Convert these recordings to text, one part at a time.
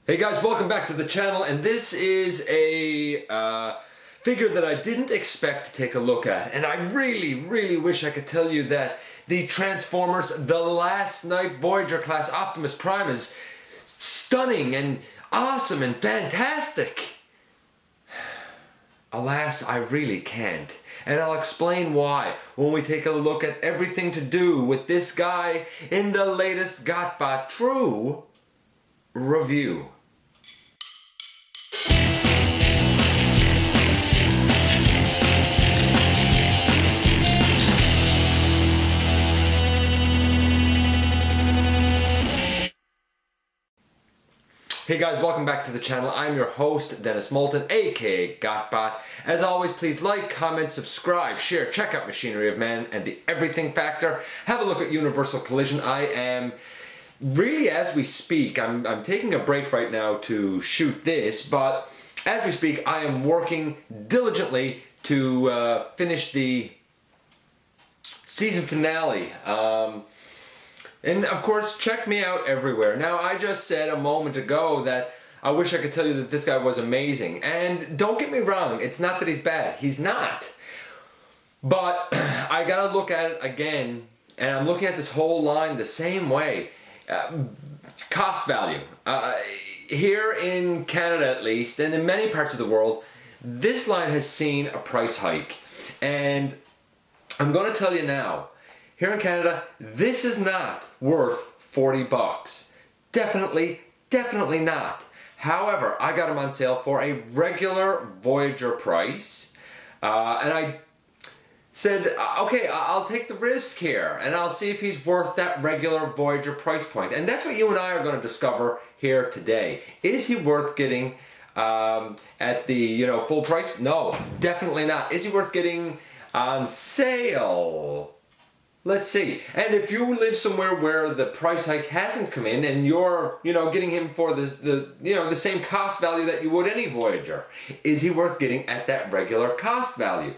Hey guys, welcome back to the channel, and this is a figure that I didn't expect to take a look at, and I really wish I could tell you that the Transformers The Last Night Voyager class Optimus Prime is stunning and awesome and fantastic. Alas, I really can't, and I'll explain why when we take a look at everything to do with this guy in the latest GotBot True review. Hey guys, welcome back to the channel. I'm your host, Dennis Moulton, aka GotBot. As always, please like, comment, subscribe, share, check out Machinery of Man and the Everything Factor. Have a look at Universal Collision. I am really, as we speak, I'm taking a break right now to shoot this, but as we speak, I am working diligently to finish the season finale. And of course, check me out everywhere. Now, I just said a moment ago that I wish I could tell you that this guy was amazing. And don't get me wrong, it's not that he's bad. He's not. But I gotta look at it again, and I'm looking at this whole line the same way. Cost value. Here in Canada at least, and in many parts of the world, this line has seen a price hike. And I'm gonna tell you now, here in Canada, this is not worth 40 bucks. Definitely not. However, I got them on sale for a regular Voyager price. And I said, okay, I'll take the risk here and I'll see if he's worth that regular Voyager price point. And that's what you and I are going to discover here today. Is he worth getting at the full price? No, definitely not. Is he worth getting on sale? Let's see. And if you live somewhere where the price hike hasn't come in and you're, getting him for the same cost value that you would any Voyager, is he worth getting at that regular cost value?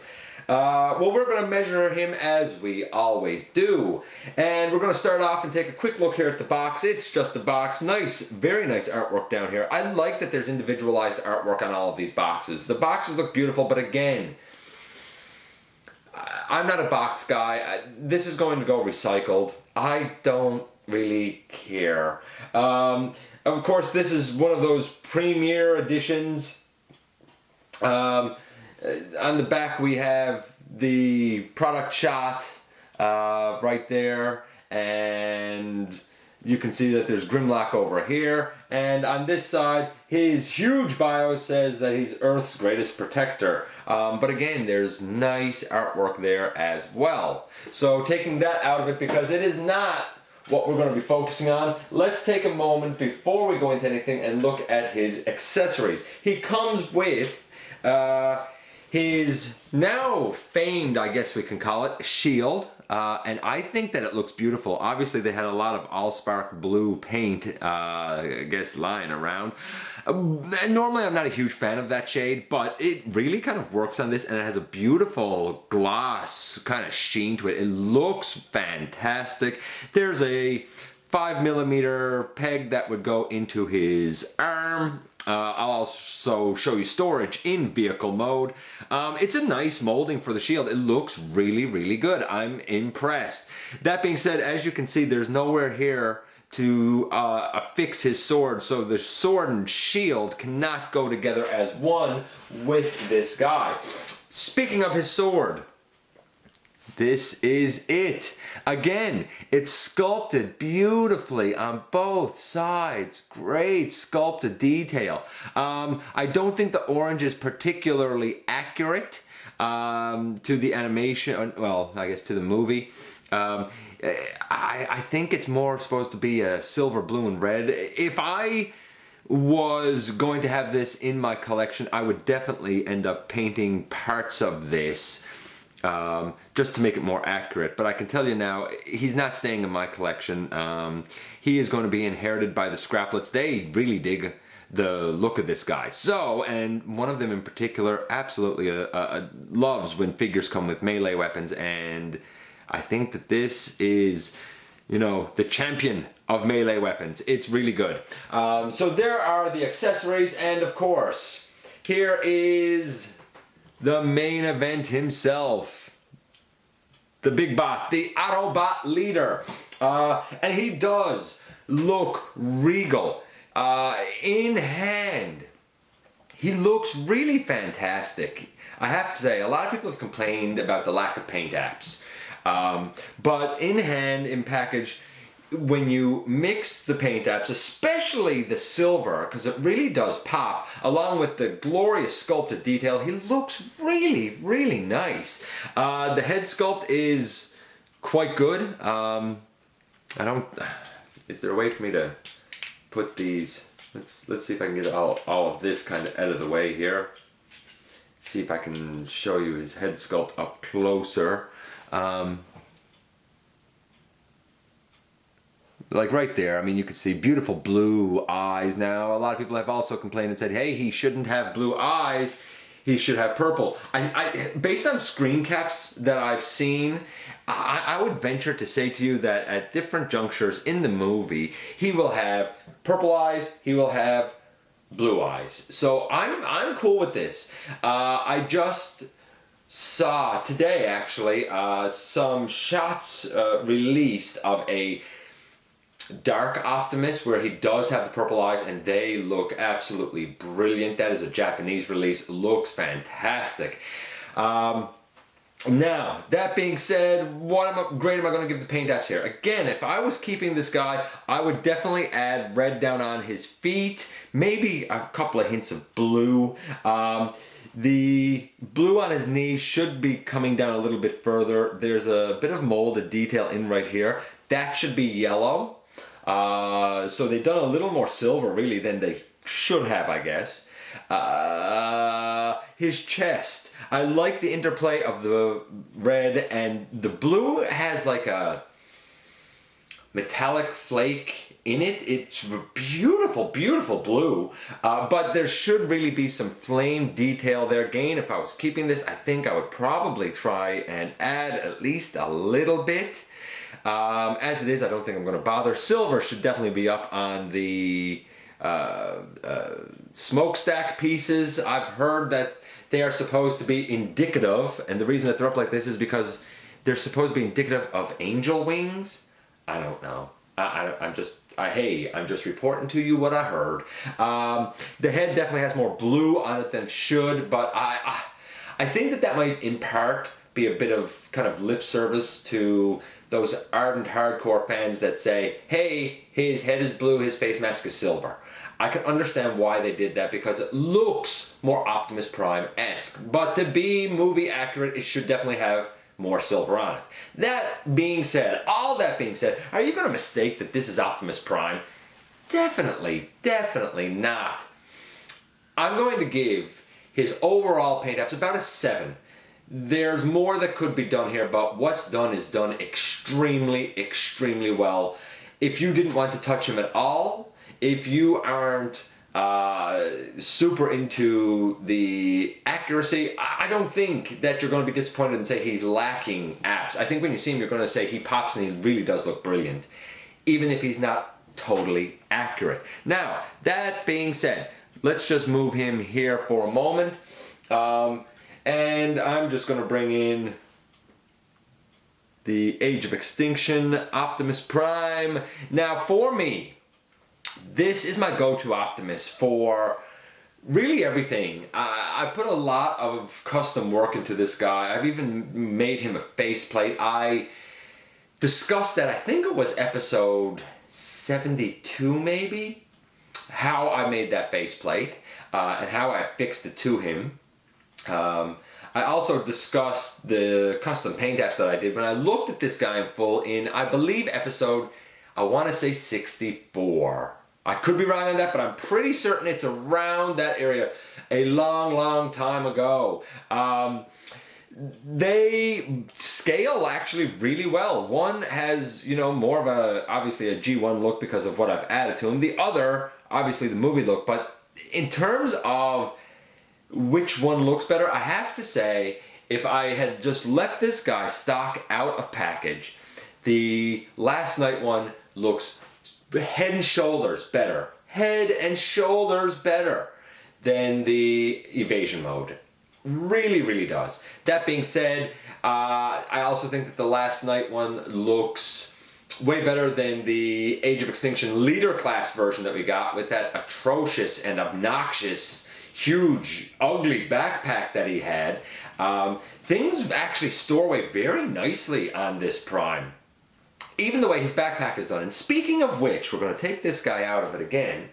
Well, we're going to measure him as we always do. And we're going to start off and take a quick look here at the box. It's just a box. Nice, very nice artwork down here. I like that there's individualized artwork on all of these boxes. The boxes look beautiful, but again, I'm not a box guy. This is going to go recycled. I don't really care. Of course, this is one of those premiere editions. On the back we have the product shot right there, and you can see that there's Grimlock over here, and on this side his huge bio says that he's Earth's greatest protector. But again, there's nice artwork there as well. So taking that out of it, because it is not what we're going to be focusing on, let's take a moment before we go into anything and look at his accessories. He comes with his now famed, I guess we can call it, shield. And I think that it looks beautiful. Obviously, they had a lot of Allspark blue paint, I guess, lying around. Normally, I'm not a huge fan of that shade, but it really kind of works on this, and it has a beautiful gloss kind of sheen to it. It looks fantastic. There's a 5mm peg that would go into his arm. I'll also show you storage in vehicle mode. It's a nice molding for the shield. It looks really good. I'm impressed. That being said, as you can see, there's nowhere here to affix his sword, so the sword and shield cannot go together as one with this guy. Speaking of his sword, this is it. Again, it's sculpted beautifully on both sides. Great sculpted detail. I don't think the orange is particularly accurate to the animation, well, I guess to the movie. I think it's more supposed to be a silver, blue, and red. If I was going to have this in my collection, I would definitely end up painting parts of this just to make it more accurate. But I can tell you now, he's not staying in my collection. He is going to be inherited by the Scraplets. They really dig the look of this guy. So, and one of them in particular absolutely loves when figures come with melee weapons, and I think that this is you know, the champion of melee weapons. It's really good. So there are the accessories, and of course, here is the main event himself. The big bot, the Autobot leader. And he does look regal. In hand, he looks really fantastic. I have to say, a lot of people have complained about the lack of paint apps. But in hand, in package, when you mix the paint apps, especially the silver, because it really does pop, along with the glorious sculpted detail, he looks really, really nice. The head sculpt is quite good. Is there a way for me to put these? Let's see if I can get all of this kind of out of the way here. See if I can show you his head sculpt up closer. Like right there, I mean, you can see beautiful blue eyes. Now, a lot of people have also complained and said, hey, he shouldn't have blue eyes, he should have purple. Based on screen caps that I've seen, I would venture to say to you that at different junctures in the movie, he will have purple eyes, he will have blue eyes. So I'm cool with this. I just saw today, actually, some shots released of a Dark Optimus where he does have the purple eyes, and they look absolutely brilliant. That is a Japanese release. Looks fantastic. Now, that being said, what grade am I going to give the paint apps here? Again, if I was keeping this guy, I would definitely add red down on his feet, maybe a couple of hints of blue. The blue on his knees should be coming down a little bit further. There's a bit of molded detail in right here. That should be yellow. So they've done a little more silver really than they should have, I guess. His chest. I like the interplay of the red and the blue. Has like a metallic flake in it. It's beautiful, beautiful blue. But there should really be some flame detail there. Again, if I was keeping this, I think I would probably try and add at least a little bit. As it is, I don't think I'm going to bother. Silver should definitely be up on the smokestack pieces. I've heard that they are supposed to be indicative, and the reason that they're up like this is because they're supposed to be indicative of angel wings. I don't know. I'm just reporting to you what I heard. The head definitely has more blue on it than it should, but I think that might in part be a bit of kind of lip service to those ardent hardcore fans that say, hey, his head is blue, his face mask is silver. I can understand why they did that because it looks more Optimus Prime-esque. But to be movie accurate, it should definitely have more silver on it. That being said, all that being said, are you going to mistake that this is Optimus Prime? Definitely, definitely not. I'm going to give his overall paint apps about a 7. There's more that could be done here, but what's done is done extremely, extremely well. If you didn't want to touch him at all, if you aren't super into the accuracy, I don't think that you're going to be disappointed and say he's lacking apps. I think when you see him, you're going to say he pops and he really does look brilliant, even if he's not totally accurate. Now, that being said, let's just move him here for a moment. And I'm just going to bring in the Age of Extinction, Optimus Prime. Now, for me, this is my go-to Optimus for really everything. I put a lot of custom work into this guy. I've even made him a faceplate. I discussed that, I think it was episode 72 maybe, how I made that faceplate and how I fixed it to him. I also discussed the custom paint apps that I did when I looked at this guy in full in, I believe, episode, I want to say 64. I could be wrong on that, but I'm pretty certain it's around that area a long, long time ago. They scale actually really well. One has, you know, more of a, obviously a G1 look because of what I've added to him. The other, obviously the movie look, but in terms of which one looks better, I have to say, if I had just left this guy stock out of package, the last night one looks head and shoulders better. Head and shoulders better than the Evasion mode. Really, really does. That being said, I also think that the last night one looks way better than the Age of Extinction leader class version that we got with that atrocious and obnoxious, huge, ugly backpack that he had. Things actually store away very nicely on this Prime. Even the way his backpack is done. And speaking of which, we're going to take this guy out of it again.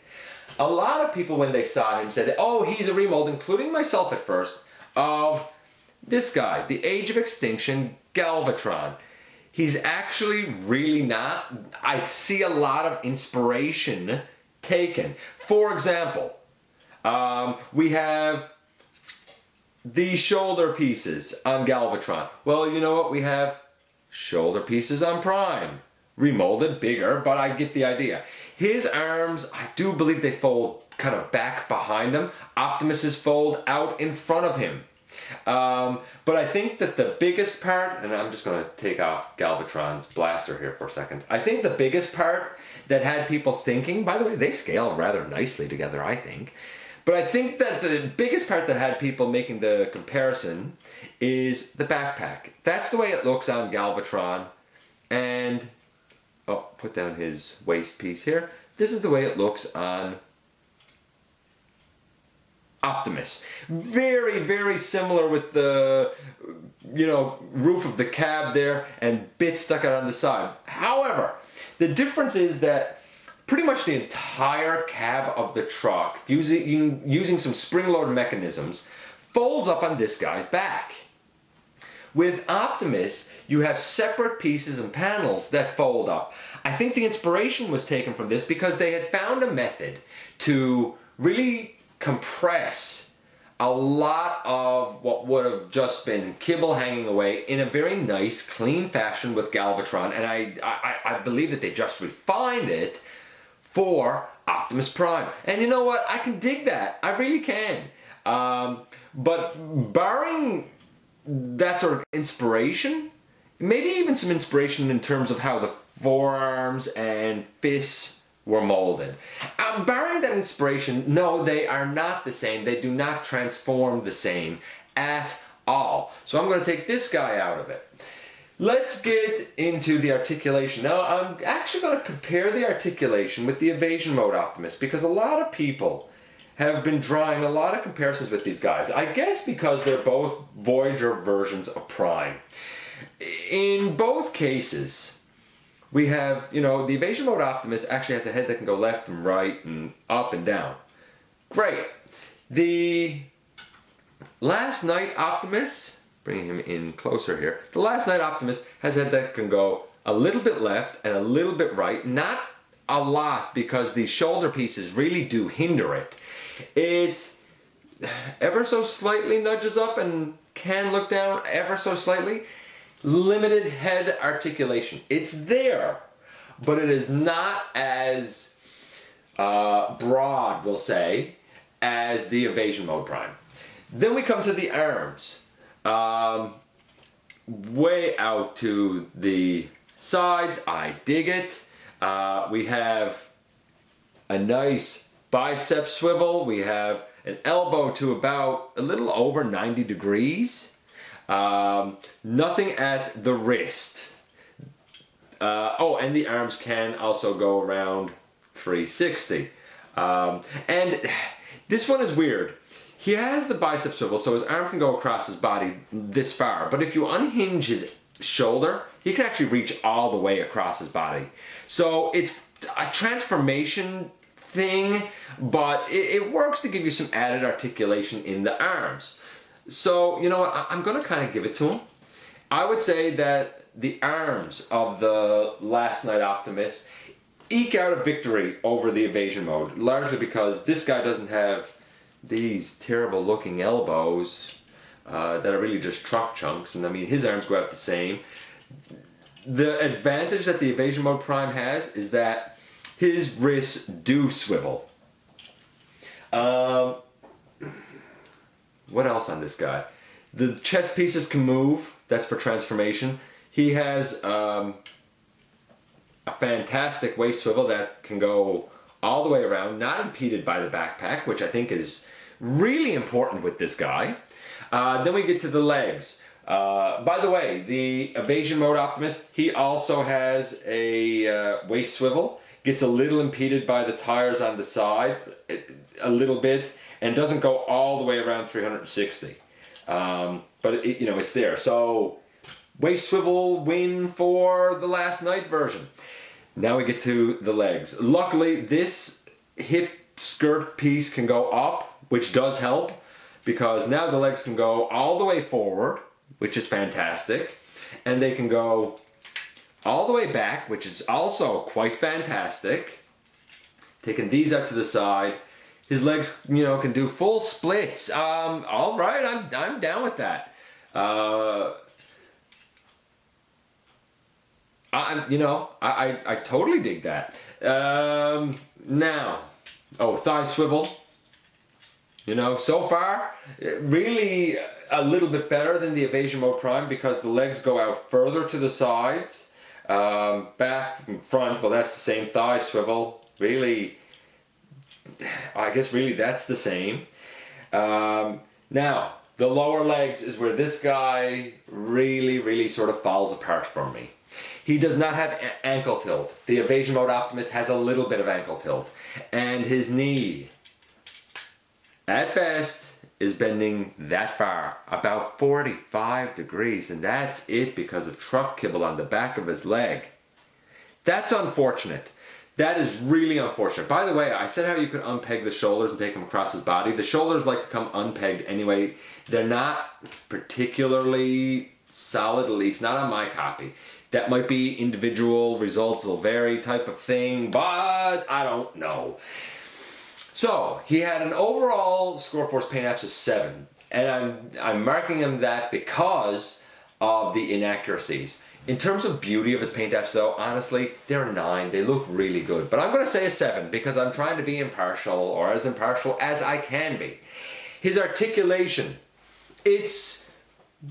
A lot of people, when they saw him, said, oh, he's a remold, including myself at first, of this guy, the Age of Extinction Galvatron. He's actually really not. I see a lot of inspiration taken. For example, we have the shoulder pieces on Galvatron. Well, you know what? We have shoulder pieces on Prime. Remolded, bigger, but I get the idea. His arms, I do believe they fold kind of back behind him. Optimus's fold out in front of him. But I think that the biggest part, and I'm just going to take off Galvatron's blaster here for a second. I think the biggest part that had people thinking, by the way, they scale rather nicely together, I think. But I think that the biggest part that had people making the comparison is the backpack. That's the way it looks on Galvatron. And, oh, put down his waist piece here. This is the way it looks on Optimus. Very, very similar with the, roof of the cab there and bits stuck out on the side. However, the difference is that pretty much the entire cab of the truck, using some spring-loaded mechanisms, folds up on this guy's back. With Optimus, you have separate pieces and panels that fold up. I think the inspiration was taken from this because they had found a method to really compress a lot of what would have just been kibble hanging away in a very nice, clean fashion with Galvatron, and I believe that they just refined it for Optimus Prime. And you know what? I can dig that. I really can. But barring that sort of inspiration, maybe even some inspiration in terms of how the forearms and fists were molded. Barring that inspiration, no, they are not the same. They do not transform the same at all. So I'm going to take this guy out of it. Let's get into the articulation. Now, I'm actually going to compare the articulation with the Evasion mode Optimus because a lot of people have been drawing a lot of comparisons with these guys. I guess because they're both Voyager versions of Prime. In both cases, we have, the Evasion mode Optimus actually has a head that can go left and right and up and down. Great. The Last Night Optimus, bringing him in closer here, the Last Night Optimus has a head that can go a little bit left and a little bit right. Not a lot because the shoulder pieces really do hinder it. It ever so slightly nudges up and can look down ever so slightly. Limited head articulation. It's there, but it is not as broad, we'll say, as the Evasion mode Prime. Then we come to the arms. Way out to the sides. I dig it. We have a nice bicep swivel. We have an elbow to about a little over 90 degrees. Nothing at the wrist. And the arms can also go around 360. And this one is weird. He has the bicep swivel, so his arm can go across his body this far. But if you unhinge his shoulder, he can actually reach all the way across his body. So it's a transformation thing, but it works to give you some added articulation in the arms. So, you know what, I'm going to kind of give it to him. I would say that the arms of the Last Night Optimus eke out a victory over the Evasion mode, largely because this guy doesn't have these terrible looking elbows that are really just truck chunks, and I mean his arms go out the same. The advantage that the Evasion mode Prime has is that his wrists do swivel. What else on this guy? The chest pieces can move. That's for transformation. He has a fantastic waist swivel that can go all the way around, not impeded by the backpack, which I think is really important with this guy. Then we get to the legs. By the way, the Evasion mode Optimus, he also has a waist swivel. Gets a little impeded by the tires on the side, a little bit, and doesn't go all the way around 360. But it's there. So waist swivel win for the last night version. Now we get to the legs. Luckily, this hip skirt piece can go up, which does help, because now the legs can go all the way forward, which is fantastic, and they can go all the way back, which is also quite fantastic. Taking these out to the side, his legs, can do full splits. All right, I'm down with that. I totally dig that. Now, thigh swivel. So far, really a little bit better than the Evasion mode Prime because the legs go out further to the sides. Back and front, well, that's the same thigh swivel. Really, I guess really that's the same. Now, the lower legs is where this guy really sort of falls apart for me. He does not have ankle tilt. The Evasion mode Optimus has a little bit of ankle tilt. And his knee, at best, is bending that far, about 45 degrees, and that's it because of truck kibble on the back of his leg. That's unfortunate. That is really unfortunate. By the way, I said how you could unpeg the shoulders and take them across his body. The shoulders like to come unpegged anyway. They're not particularly solid, at least not on my copy. That might be individual, results will vary type of thing, but I don't know. So, he had an overall score for his paint apps of 7. And I'm marking him that because of the inaccuracies. In terms of beauty of his paint apps though, honestly, they're 9. They look really good. But I'm going to say a 7 because I'm trying to be impartial, or as impartial as I can be. His articulation, it's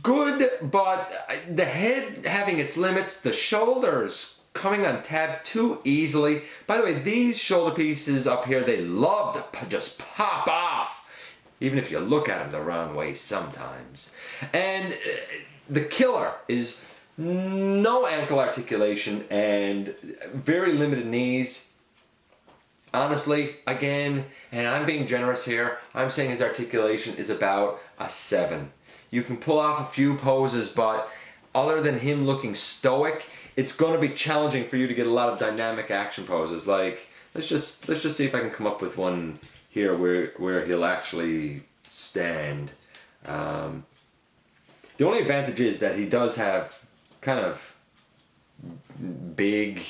good, but the head having its limits, the shoulders coming on tab too easily. By the way, these shoulder pieces up here, they love to just pop off, even if you look at them the wrong way sometimes. And the killer is no ankle articulation and very limited knees. Honestly, again, and I'm being generous here, I'm saying his articulation is about a 7. You can pull off a few poses, but other than him looking stoic, it's going to be challenging for you to get a lot of dynamic action poses. Like, let's just see if I can come up with one here where he'll actually stand. The only advantage is that he does have kind of big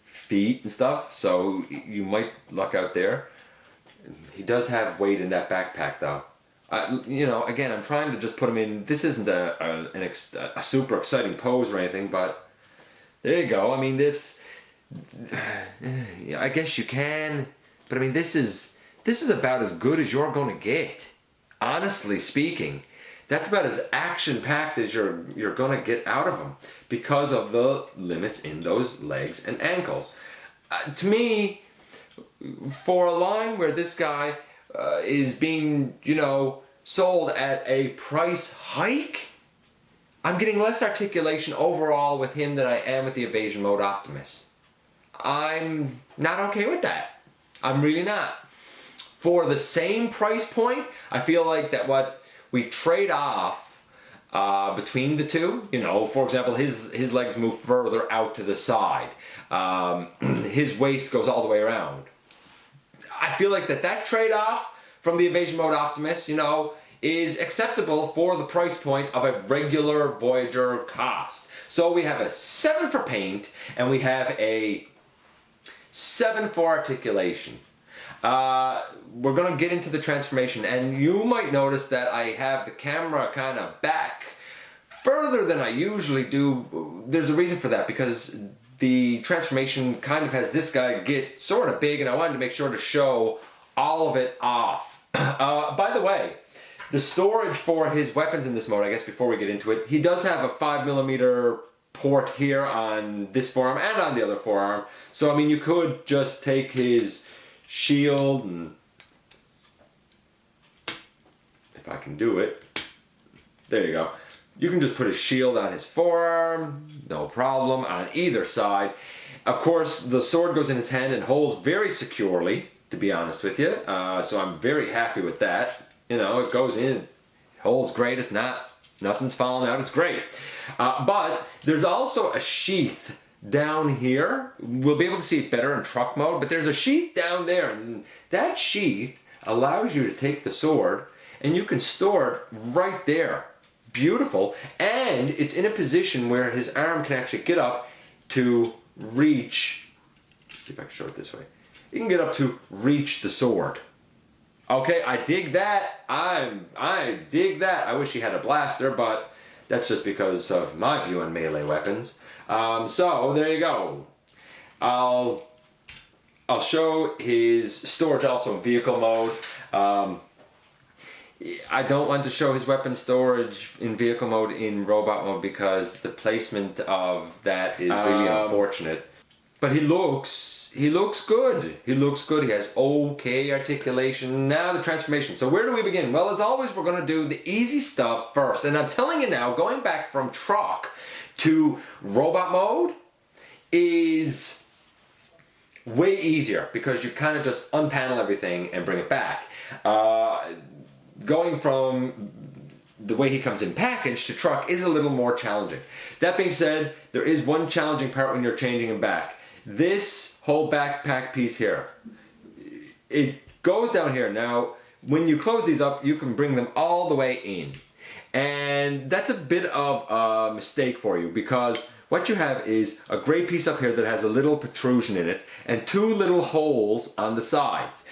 feet and stuff, so you might luck out there. He does have weight in that backpack though. Again, I'm trying to just put him in. This isn't a super exciting pose or anything, but there you go. I mean, this, I guess you can, but I mean, this is about as good as you're going to get. Honestly speaking, that's about as action-packed as you're going to get out of him because of the limits in those legs and ankles. To me, for a line where this guy is being, sold at a price hike, I'm getting less articulation overall with him than I am with the Evasion mode Optimus. I'm not okay with that. I'm really not. For the same price point, I feel like that what we trade off between the two, for example, his legs move further out to the side. His waist goes all the way around. I feel like that trade-off from the Evasion mode Optimus, is acceptable for the price point of a regular Voyager cost. So we have a 7 for paint, and we have a 7 for articulation. We're going to get into the transformation, and you might notice that I have the camera kind of back further than I usually do. There's a reason for that, because the transformation kind of has this guy get sort of big, and I wanted to make sure to show all of it off. By the way, the storage for his weapons in this mode, I guess before we get into it, he does have a 5mm port here on this forearm and on the other forearm. So I mean, you could just take his shield, and if I can do it, there you go. You can just put a shield on his forearm, no problem, on either side. Of course, the sword goes in his hand and holds very securely, to be honest with you. So I'm very happy with that. You know, it goes in, holds great, it's not, nothing's falling out, it's great. But there's also a sheath down here. We'll be able to see it better in truck mode, but there's a sheath down there, and that sheath allows you to take the sword and you can store it right there. Beautiful. And it's in a position where his arm can actually get up to reach, let's see if I can show it this way. You can get up to reach the sword. Okay, I dig that. I dig that. I wish he had a blaster, but that's just because of my view on melee weapons. So there you go. I'll show his storage also in vehicle mode. I don't want to show his weapon storage in vehicle mode in robot mode because the placement of that is really unfortunate. But he looks good. He looks good. He has okay articulation. Now the transformation. So where do we begin? Well, as always, we're going to do the easy stuff first. And I'm telling you now, going back from truck to robot mode is way easier because you kind of just unpanel everything and bring it back. Going from the way he comes in package to truck is a little more challenging. That being said, there is one challenging part when you're changing him back. This whole backpack piece here, it goes down here. Now, when you close these up, you can bring them all the way in. And that's a bit of a mistake for you because what you have is a gray piece up here that has a little protrusion in it and two little holes on the sides.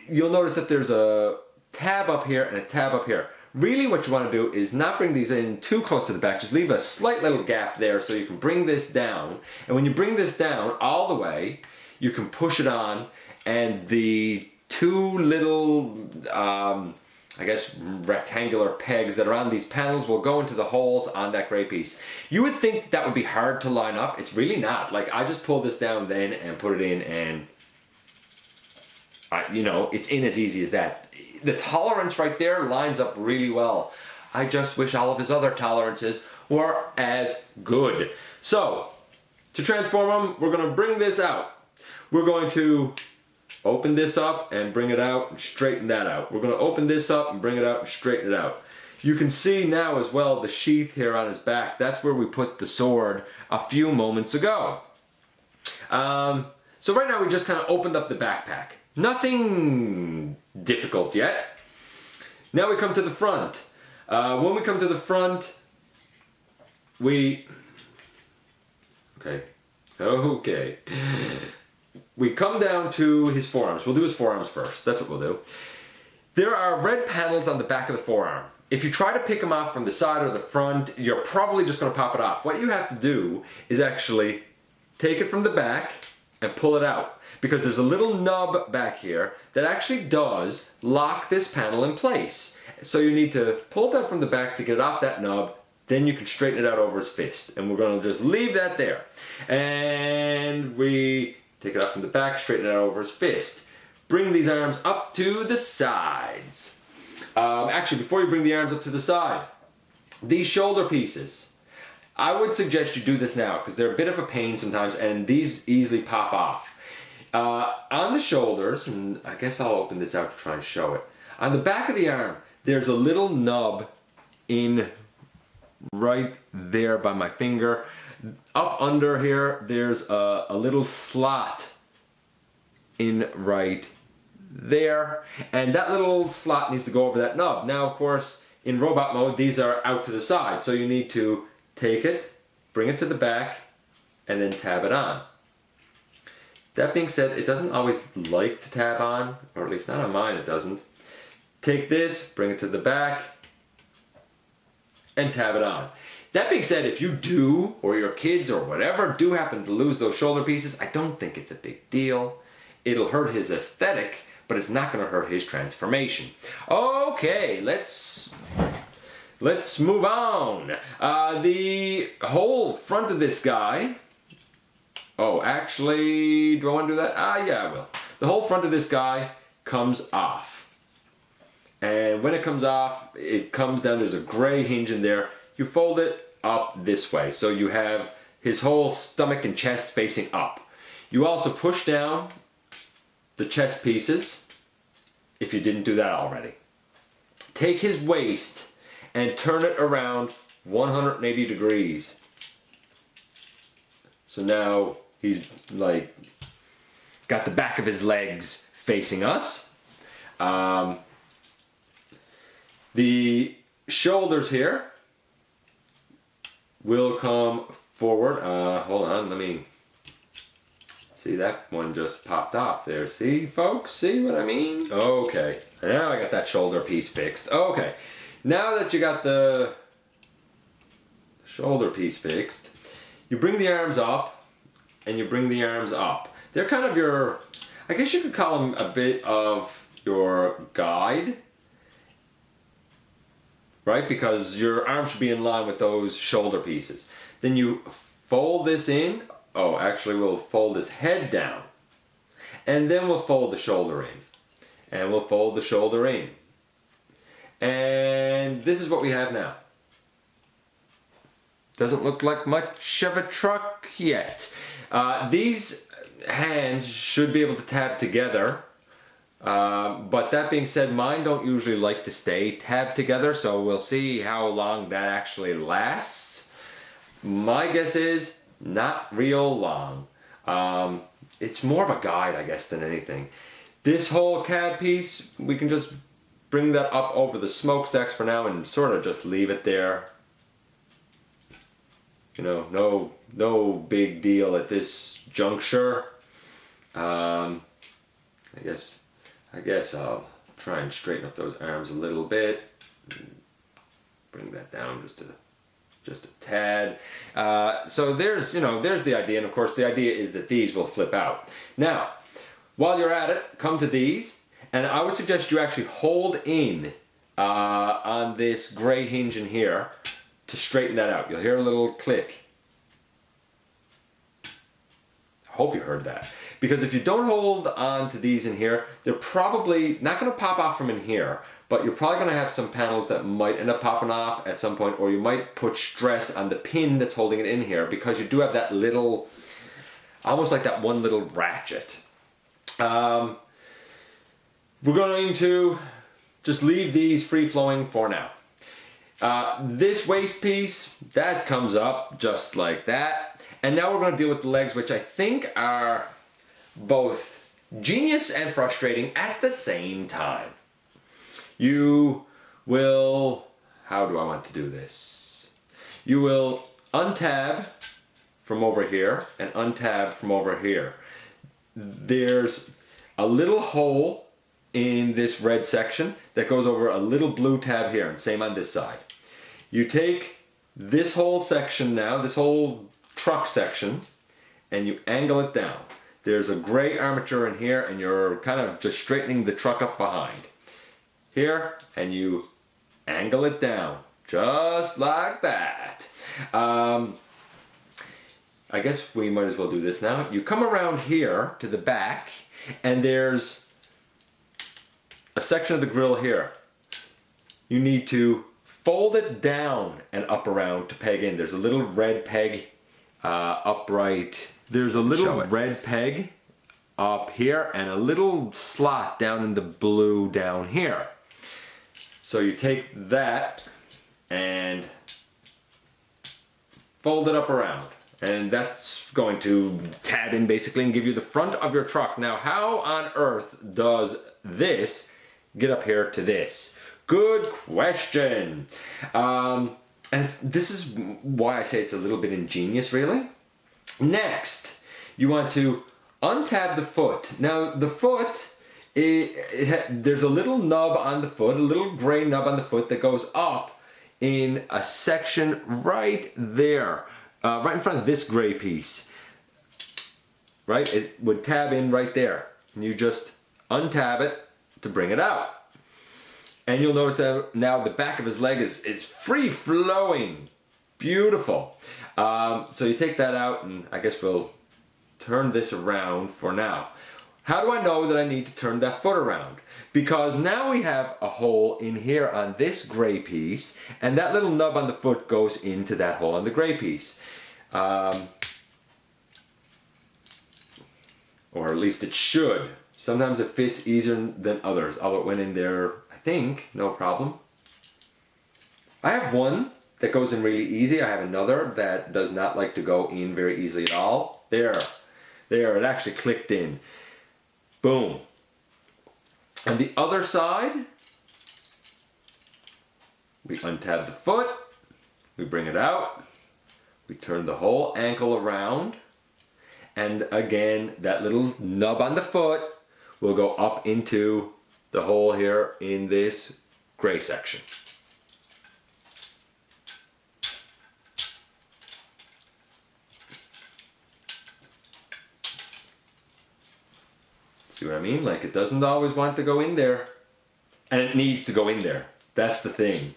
You'll notice that there's a tab up here and a tab up here. Really what you want to do is not bring these in too close to the back, just leave a slight little gap there so you can bring this down. And when you bring this down all the way, you can push it on and the two little, I guess, rectangular pegs that are on these panels will go into the holes on that gray piece. You would think that would be hard to line up. It's really not. Like, I just pulled this down then and put it in and you know, it's in as easy as that. The tolerance right there lines up really well. I just wish all of his other tolerances were as good. So, to transform him, we're going to bring this out. We're going to open this up and bring it out and straighten that out. We're going to open this up and bring it out and straighten it out. You can see now as well the sheath here on his back. That's where we put the sword a few moments ago. So right now we just kind of opened up the backpack. Nothing difficult yet. Now we come to the front. When we come to the front, we come down to his forearms. We'll do his forearms first. That's what we'll do. There are red panels on the back of the forearm. If you try to pick them off from the side or the front, you're probably just going to pop it off. What you have to do is actually take it from the back and pull it out. Because there's a little nub back here that actually does lock this panel in place. So you need to pull it out from the back to get it off that nub, then you can straighten it out over his fist. And we're going to just leave that there. And we take it out from the back, straighten it out over his fist. Bring these arms up to the sides. Actually, before you bring the arms up to the side, these shoulder pieces, I would suggest you do this now because they're a bit of a pain sometimes and these easily pop off. On the shoulders, and I guess I'll open this out to try and show it. On the back of the arm, there's a little nub in right there by my finger. Up under here, there's a little slot in right there. And that little slot needs to go over that nub. Now, of course, in robot mode, these are out to the side. So you need to take it, bring it to the back, and then tab it on. That being said, it doesn't always like to tab on, or at least not on mine it doesn't. Take this, bring it to the back, and tab it on. That being said, if you do, or your kids or whatever, do happen to lose those shoulder pieces, I don't think it's a big deal. It'll hurt his aesthetic, but it's not going to hurt his transformation. Okay, let's let's move on. The whole front of this guy, oh, actually, do I want to do that? Yeah, I will. The whole front of this guy comes off. And when it comes off, it comes down, there's a gray hinge in there. You fold it up this way. So you have his whole stomach and chest facing up. You also push down the chest pieces, if you didn't do that already. Take his waist and turn it around 180 degrees. So now he's like got the back of his legs facing us. The shoulders here will come forward. Hold on, let me see, that one just popped off there. See, folks? See what I mean? Okay, now I got that shoulder piece fixed. Okay, now that you got the shoulder piece fixed, you bring the arms up and you bring the arms up. They're kind of your, I guess you could call them a bit of your guide, right? Because your arms should be in line with those shoulder pieces. Then you fold this in. Oh, actually we'll fold his head down. And then we'll fold the shoulder in. And we'll fold the shoulder in. And this is what we have now. Doesn't look like much of a truck yet. These hands should be able to tab together. But that being said, mine don't usually like to stay tabbed together, so we'll see how long that actually lasts. My guess is not real long. It's more of a guide, I guess, than anything. This whole cab piece, we can just bring that up over the smokestacks for now and sort of just leave it there. You know, no big deal at this juncture. I guess I'll try and straighten up those arms a little bit. Bring that down just a tad. So there's the idea, and of course the idea is that these will flip out. Now, while you're at it, come to these, and I would suggest you actually hold in on this gray hinge in here to straighten that out. You'll hear a little click. I hope you heard that. Because if you don't hold on to these in here, they're probably not going to pop off from in here, but you're probably going to have some panels that might end up popping off at some point, or you might put stress on the pin that's holding it in here, because you do have that little, almost like that one little ratchet. We're going to just leave these free-flowing for now. This waist piece, that comes up just like that. And now we're going to deal with the legs, which I think are both genius and frustrating at the same time. You will, how do I want to do this? You will untab from over here and untab from over here. There's a little hole in this red section that goes over a little blue tab here, and same on this side. You take this whole section now, this whole truck section, and you angle it down. There's a gray armature in here, and you're kind of just straightening the truck up behind. Here, and you angle it down, just like that. I guess we might as well do this now. You come around here to the back, and there's a section of the grill here. You need to fold it down and up around to peg in. There's a little red peg upright. There's a little red peg up here and a little slot down in the blue down here. So you take that and fold it up around, and that's going to tab in basically and give you the front of your truck. Now, how on earth does this get up here to this? Good question. And this is why I say it's a little bit ingenious, really. Next, you want to untab the foot. Now, the foot, there's a little nub on the foot, a little gray nub on the foot that goes up in a section right there, right in front of this gray piece. Right? It would tab in right there. And you just untab it to bring it out. And you'll notice that now the back of his leg is free flowing. Beautiful. So you take that out, and I guess we'll turn this around for now. How do I know that I need to turn that foot around? Because now we have a hole in here on this gray piece, and that little nub on the foot goes into that hole on the gray piece. Or at least it should. Sometimes it fits easier than others, although it went in there, I think, no problem. I have one that goes in really easy. I have another that does not like to go in very easily at all. There, it actually clicked in. Boom. And the other side, we untab the foot, we bring it out, we turn the whole ankle around, and again, that little nub on the foot will go up into the hole here in this gray section. See what I mean? Like, it doesn't always want to go in there. And it needs to go in there. That's the thing.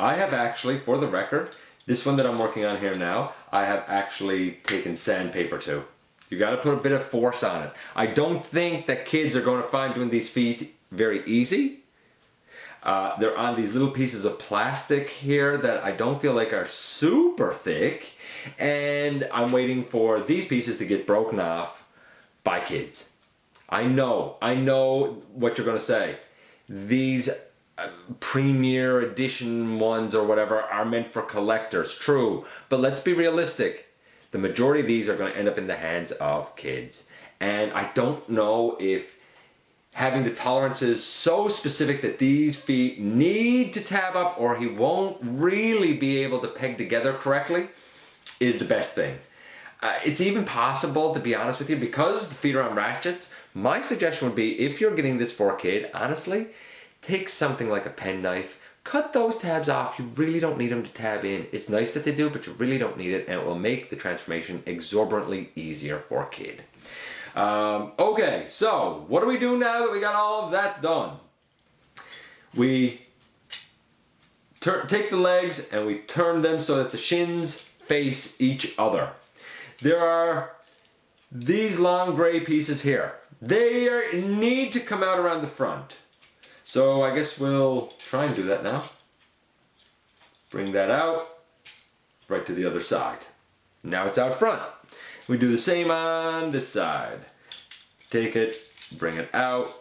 I have actually, for the record, this one that I'm working on here now, I have actually taken sandpaper to. You got to put a bit of force on it. I don't think that kids are going to find doing these feet very easy. They're on these little pieces of plastic here that I don't feel like are super thick, and I'm waiting for these pieces to get broken off by kids. I know what you're going to say. These premier edition ones or whatever are meant for collectors, true, but let's be realistic. The majority of these are going to end up in the hands of kids, and I don't know if having the tolerances so specific that these feet need to tab up or he won't really be able to peg together correctly is the best thing. It's even possible, to be honest with you, because the feet are on ratchets, my suggestion would be, if you're getting this for a kid, honestly, take something like a penknife, cut those tabs off. You really don't need them to tab in. It's nice that they do, but you really don't need it, and it will make the transformation exorbitantly easier for a kid. Okay, so what do we do now that we got all of that done? We take the legs and we turn them so that the shins face each other. There are these long gray pieces here. They need to come out around the front. So I guess we'll try and do that now. Bring that out, right to the other side. Now it's out front. We do the same on this side. Take it, bring it out,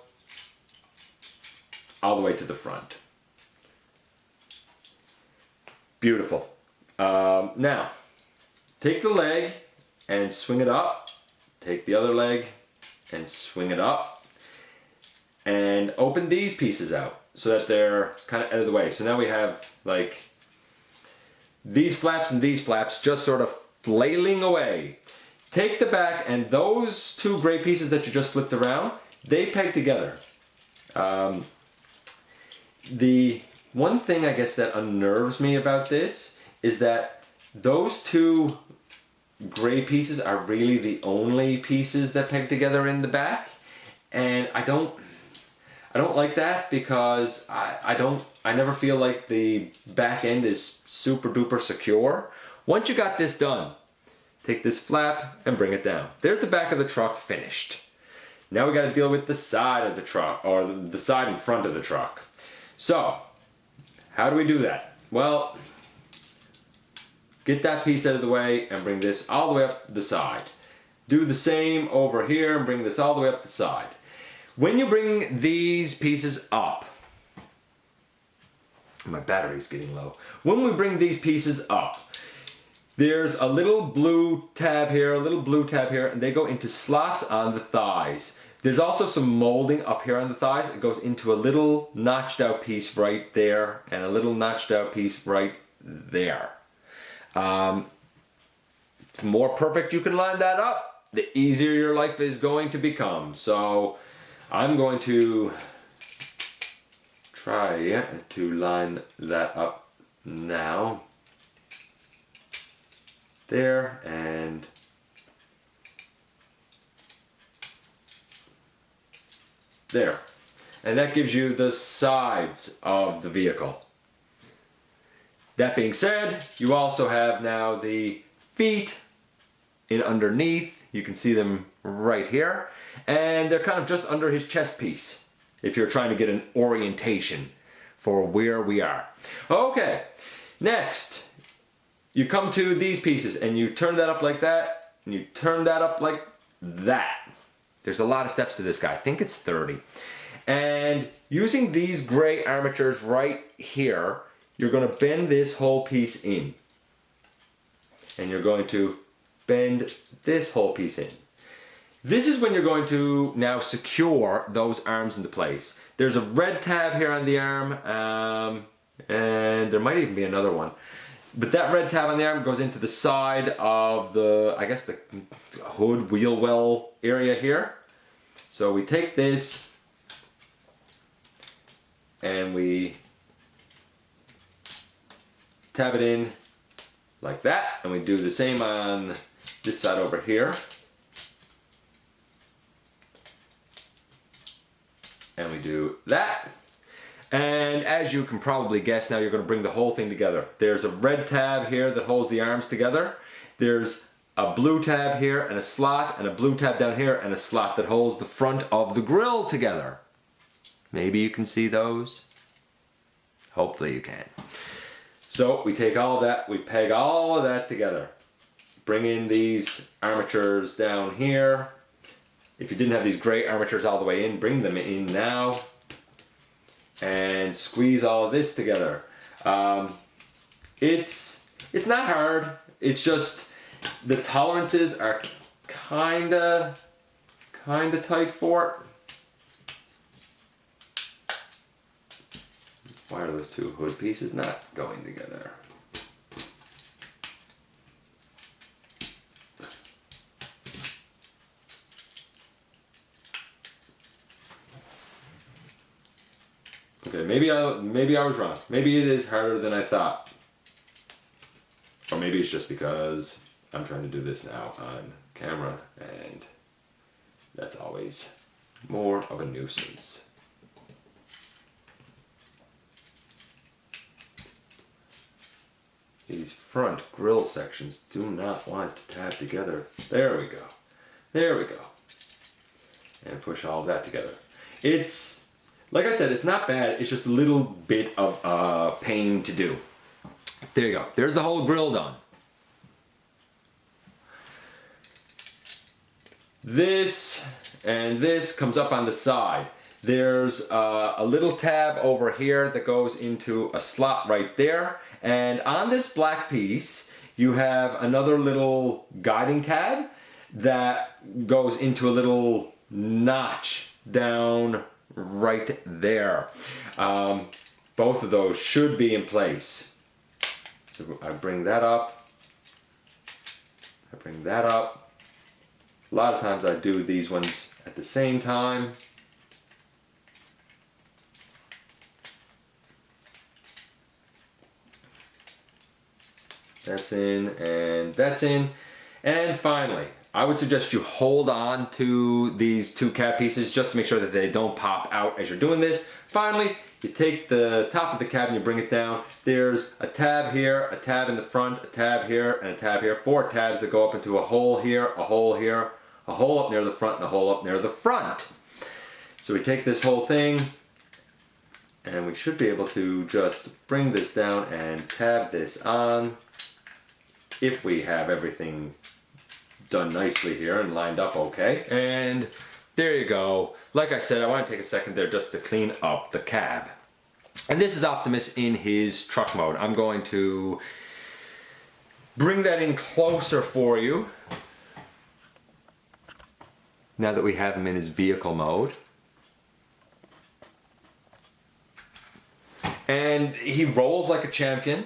all the way to the front. Beautiful. Now, take the leg and swing it up. Take the other leg and swing it up. And open these pieces out so that they're kind of out of the way. So now we have like these flaps and these flaps just sort of flailing away. Take the back, and those two gray pieces that you just flipped around, they peg together. The one thing I guess that unnerves me about this is that those two gray pieces are really the only pieces that peg together in the back, and I don't like that, because I never feel like the back end is super duper secure. Once you got this done, take this flap and bring it down. There's the back of the truck finished. Now we got to deal with the side of the truck, or the side in front of the truck. So, how do we do that? Well, get that piece out of the way and bring this all the way up the side. Do the same over here and bring this all the way up the side. When you bring these pieces up, my battery's getting low. When we bring these pieces up, there's a little blue tab here, a little blue tab here, and they go into slots on the thighs. There's also some molding up here on the thighs. It goes into a little notched out piece right there, and a little notched out piece right there. The more perfect you can line that up, the easier your life is going to become. So I'm going to try to line that up now. There, and There. And that gives you the sides of the vehicle. That being said, you also have now the feet in underneath. You can see them right here. And they're kind of just under his chest piece, if you're trying to get an orientation for where we are. Okay, next, you come to these pieces and you turn that up like that, and you turn that up like that. There's a lot of steps to this guy. I think it's 30. And using these gray armatures right here, you're going to bend this whole piece in. And you're going to bend this whole piece in. This is when you're going to now secure those arms into place. There's a red tab here on the arm, and there might even be another one. But that red tab on the arm goes into the side of the, I guess, the hood wheel well area here. So we take this and we tab it in like that, and we do the same on this side over here. And we do that. And as you can probably guess now, you're going to bring the whole thing together. There's a red tab here that holds the arms together. There's a blue tab here and a slot, and a blue tab down here and a slot that holds the front of the grill together. Maybe you can see those. Hopefully you can. So we take all of that, we peg all of that together. Bring in these armatures down here. If you didn't have these gray armatures all the way in, bring them in now. And squeeze all of this together. It's not hard. It's just the tolerances are kinda tight for it. Why are those two hood pieces not going together? Okay, maybe I was wrong. Maybe it is harder than I thought. Or maybe it's just because I'm trying to do this now on camera, and that's always more of a nuisance. These front grill sections do not want to tab together. There we go. There we go. And push all of that together. It's, like I said, it's not bad. It's just a little bit of pain to do. There you go. There's the whole grill done. This and this comes up on the side. There's a little tab over here that goes into a slot right there. And on this black piece, you have another little guiding tab that goes into a little notch down right there. Both of those should be in place. So I bring that up. I bring that up. A lot of times I do these ones at the same time. That's in and that's in. And finally, I would suggest you hold on to these two cab pieces just to make sure that they don't pop out as you're doing this. Finally, you take the top of the cab and you bring it down. There's a tab here, a tab in the front, a tab here, and a tab here. 4 tabs that go up into a hole here, a hole here, a hole up near the front, and a hole up near the front. So we take this whole thing, and we should be able to just bring this down and tab this on. If we have everything done nicely here and lined up okay. And there you go. Like I said, I want to take a second there just to clean up the cab. And this is Optimus in his truck mode. I'm going to bring that in closer for you now that we have him in his vehicle mode. And he rolls like a champion.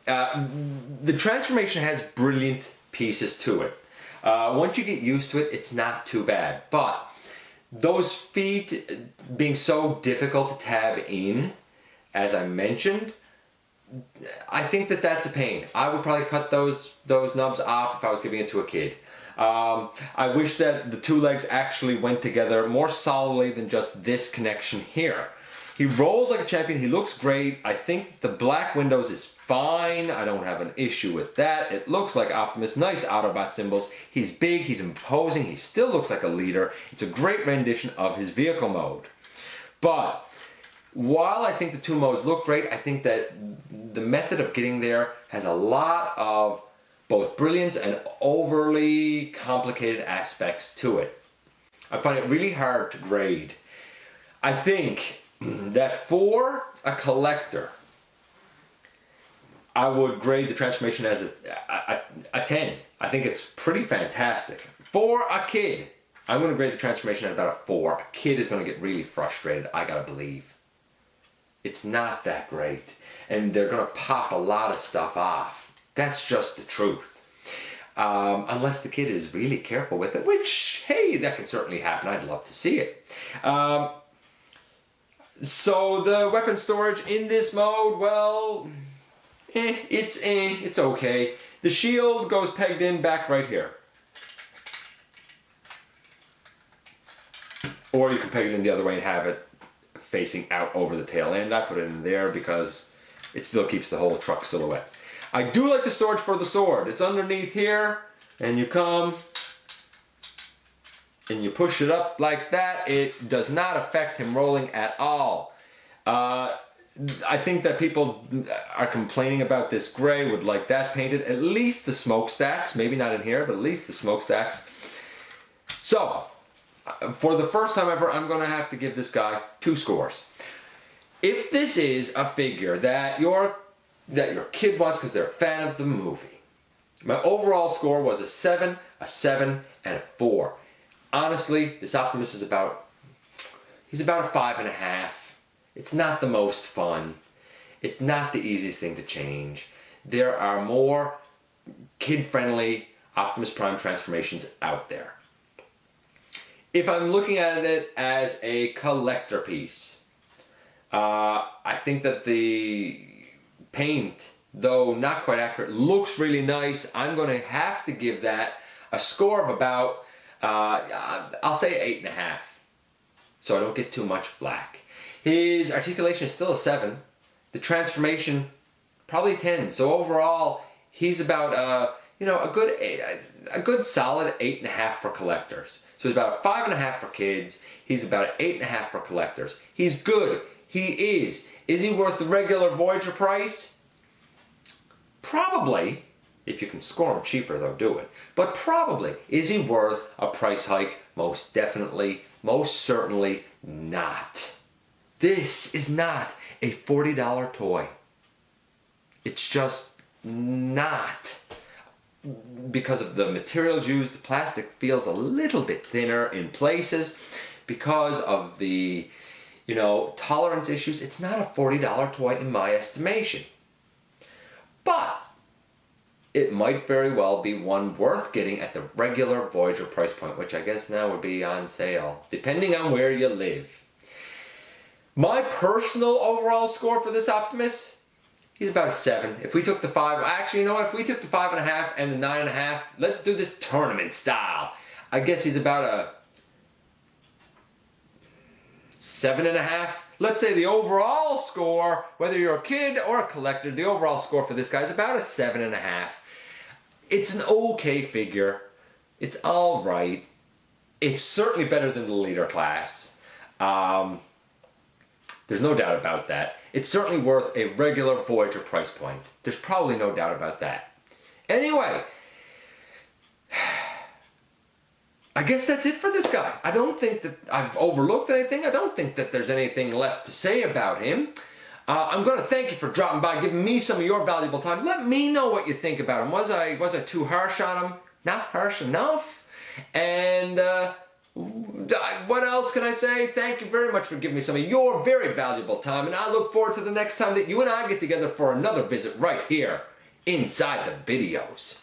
The transformation has brilliant pieces to it. Once you get used to it, it's not too bad. But those feet being so difficult to tab in, as I mentioned, I think that that's a pain. I would probably cut those nubs off if I was giving it to a kid. I wish that the two legs actually went together more solidly than just this connection here. He rolls like a champion. He looks great. I think the black windows is fine. I don't have an issue with that. It looks like Optimus. Nice Autobot symbols. He's big. He's imposing. He still looks like a leader. It's a great rendition of his vehicle mode. But while I think the two modes look great, I think that the method of getting there has a lot of both brilliance and overly complicated aspects to it. I find it really hard to grade. I think that for a collector, I would grade the transformation as a 10. I think it's pretty fantastic. For a kid, I'm going to grade the transformation at about a 4. A kid is going to get really frustrated, I gotta believe. It's not that great. And they're going to pop a lot of stuff off. That's just the truth. Unless the kid is really careful with it, which, hey, that can certainly happen. I'd love to see it. So the weapon storage in this mode, well, it's okay. The shield goes pegged in back right here. Or you can peg it in the other way and have it facing out over the tail end. I put it in there because it still keeps the whole truck silhouette. I do like the storage for the sword. It's underneath here, and you come and you push it up like that. It does not affect him rolling at all. I think that people are complaining about this gray, would like that painted. At least the smokestacks, maybe not in here, but at least the smokestacks. So, for the first time ever, I'm going to have to give this guy 2 scores. If this is a figure that your kid wants because they're a fan of the movie, my overall score was a 7, a 7, and a 4. Honestly, this Optimus is he's about a 5.5. It's not the most fun. It's not the easiest thing to change. There are more kid-friendly Optimus Prime transformations out there. If I'm looking at it as a collector piece, I think that the paint, though not quite accurate, looks really nice. I'm going to have to give that a score of about, I'll say 8.5, so I don't get too much flack. His articulation is still a 7. The transformation, probably 10. So overall, he's about a good solid 8.5 for collectors. So he's about a 5.5 for kids. He's about an 8.5 for collectors. He's good. He is. Is he worth the regular Voyager price? Probably. If you can score him cheaper, though, do it. But probably. Is he worth a price hike? Most definitely. Most certainly not. This is not a $40 toy. It's just not. Because of the materials used, the plastic feels a little bit thinner in places. Because of the, tolerance issues, it's not a $40 toy in my estimation. But it might very well be one worth getting at the regular Voyager price point, which I guess now would be on sale, depending on where you live. My personal overall score for this Optimus, he's about a 7. If we took the 5, actually, you know what? If we took the 5.5 and the 9.5, let's do this tournament style. I guess he's about a 7.5. Let's say the overall score, whether you're a kid or a collector, the overall score for this guy is about a 7.5. It's an okay figure. It's all right. It's certainly better than the leader class. There's no doubt about that. It's certainly worth a regular Voyager price point. There's probably no doubt about that. Anyway, I guess that's it for this guy. I don't think that I've overlooked anything. I don't think that there's anything left to say about him. I'm going to thank you for dropping by, giving me some of your valuable time. Let me know what you think about him. Was I too harsh on him? Not harsh enough? And what else can I say? Thank you very much for giving me some of your very valuable time, and I look forward to the next time that you and I get together for another visit right here inside the videos.